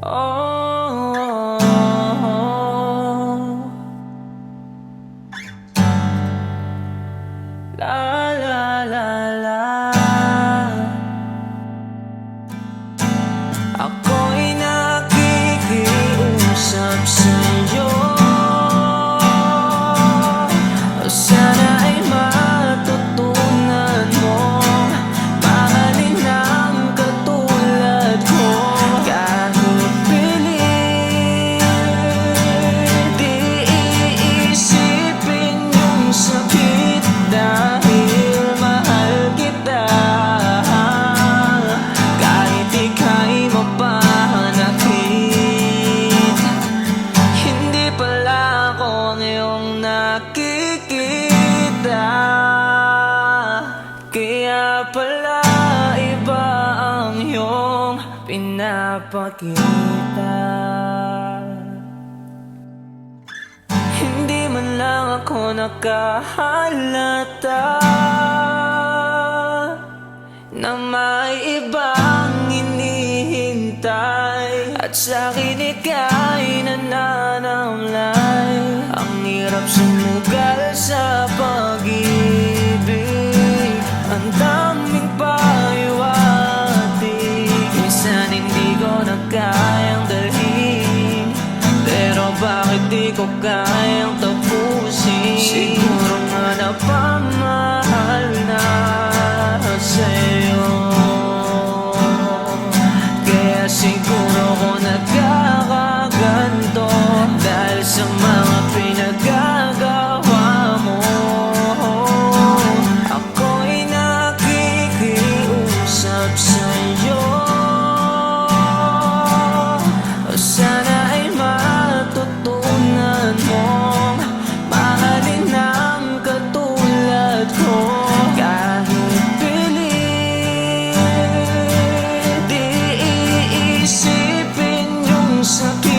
Oh, la la la la. Ako'y nakikiusap sa'yo. Sana ay matutunan mo mahalin ang katulad ko. Kahit pilit, di iisipin yung sakit dahil mahal kita. Kahit ika'y mapanakit, hindi pala ako ang iyong nakikita. Kaya pala iba ang iyong pinapakita. Hindi man lang ako nakahalata na may ibang hinihintay at sa'kin ika'y nananamlay. Ang hirap sumugal sa pag-ibig, ang daming pahiwatig. Minsan hindi ko na kayang dalhin, pero bakit di ko kayang tapusin? Siguro nga napamahal na sa'yo, kaya siguro ko nagkakaganto dahil sa mga pinagagawa mo. Ako'y nakikiusap sa'yo. Sana ay matutunan mo mahalin ang katulad ko. Kahit pilit, di iisipin yung sakit